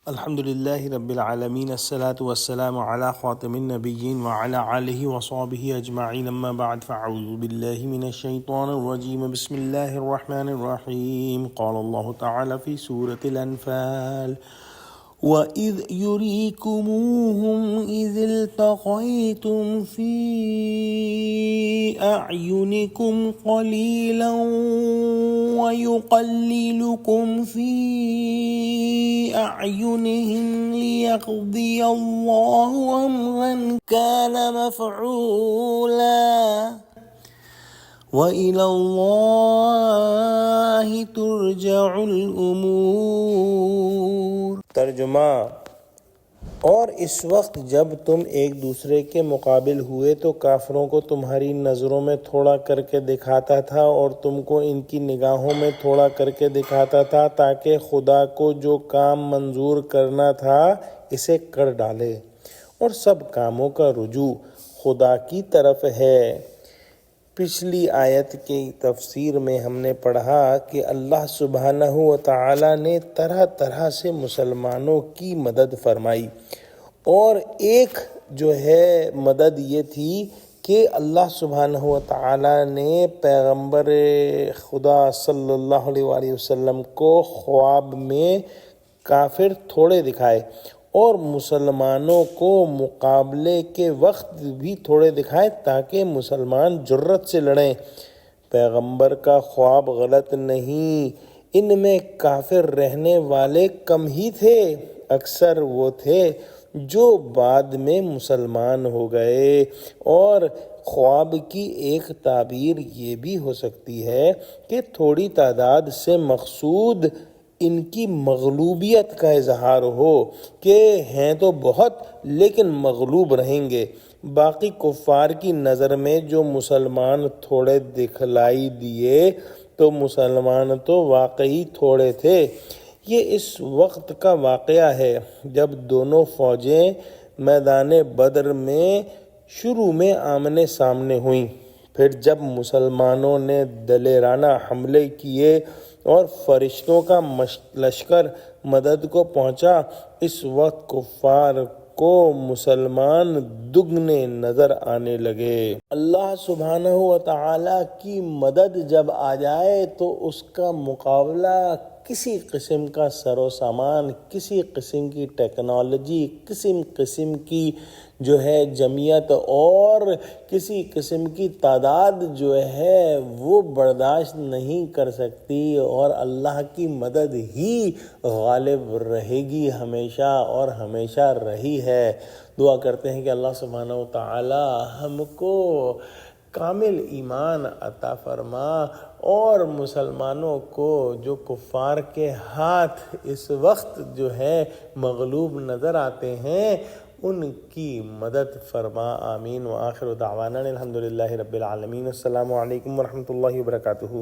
الحمد للہ رب العالمین الصلاة والسلام علی خاتم النبیین وعلی آلہ وصحبہ اجمعین اما بعد فاعوذ باللہ من الشیطان الرجیم بسم اللہ الرحمن الرحیم قال اللہ تعالی فی سورة الانفال وَإِذْ يُرِيكُمُوهُمْ إِذِ الْتَقَيْتُمْ فِي أَعْيُنِكُمْ قَلِيلًا وَيُقَلِّلُكُمْ فِي أَعْيُنِهِمْ لِيَقْضِيَ اللَّهُ أَمْرًا كَانَ مَفْعُولًا وَإِلَى اللَّهِ تُرْجَعُ الْأُمُورُ۔ ترجمہ: اور اس وقت جب تم ایک دوسرے کے مقابل ہوئے تو کافروں کو تمہاری نظروں میں تھوڑا کر کے دکھاتا تھا اور تم کو ان کی نگاہوں میں تھوڑا کر کے دکھاتا تھا تاکہ خدا کو جو کام منظور کرنا تھا اسے کر ڈالے، اور سب کاموں کا رجوع خدا کی طرف ہے۔ پچھلی آیت کی تفسیر میں ہم نے پڑھا کہ اللہ سبحانہ و تعالی نے طرح طرح سے مسلمانوں کی مدد فرمائی، اور ایک جو ہے مدد یہ تھی کہ اللہ سبحانہ و تعالی نے پیغمبر خدا صلی اللہ علیہ وآلہ وسلم کو خواب میں کافر تھوڑے دکھائے اور مسلمانوں کو مقابلے کے وقت بھی تھوڑے دکھائے تاکہ مسلمان جرت سے لڑیں۔ پیغمبر کا خواب غلط نہیں، ان میں کافر رہنے والے کم ہی تھے، اکثر وہ تھے جو بعد میں مسلمان ہو گئے۔ اور خواب کی ایک تعبیر یہ بھی ہو سکتی ہے کہ تھوڑی تعداد سے مقصود ان کی مغلوبیت کا اظہار ہو کہ ہیں تو بہت لیکن مغلوب رہیں گے۔ باقی کفار کی نظر میں جو مسلمان تھوڑے دکھلائی دیے تو مسلمان تو واقعی تھوڑے تھے۔ یہ اس وقت کا واقعہ ہے جب دونوں فوجیں میدان بدر میں شروع میں آمنے سامنے ہوئیں، پھر جب مسلمانوں نے دلیرانہ حملے کیے اور فرشتوں کا لشکر مدد کو پہنچا، اس وقت کفار کو مسلمان دگنے نظر آنے لگے۔ اللہ سبحانہ و تعالی کی مدد جب آ جائے تو اس کا مقابلہ کسی قسم کا سر و سامان، کسی قسم کی ٹیکنالوجی، کسی قسم کی جو ہے جمعیت اور کسی قسم کی تعداد جو ہے وہ برداشت نہیں کر سکتی، اور اللہ کی مدد ہی غالب رہے گی ہمیشہ اور ہمیشہ رہی ہے۔ دعا کرتے ہیں کہ اللہ سبحانہ و تعالی ہم کو کامل ایمان عطا فرما، اور مسلمانوں کو جو کفار کے ہاتھ اس وقت جو ہے مغلوب نظر آتے ہیں ان کی مدد فرما، آمین۔ وآخر دعوانا الحمد للہ رب العالمین۔ السلام علیکم ورحمۃ اللہ وبرکاتہ۔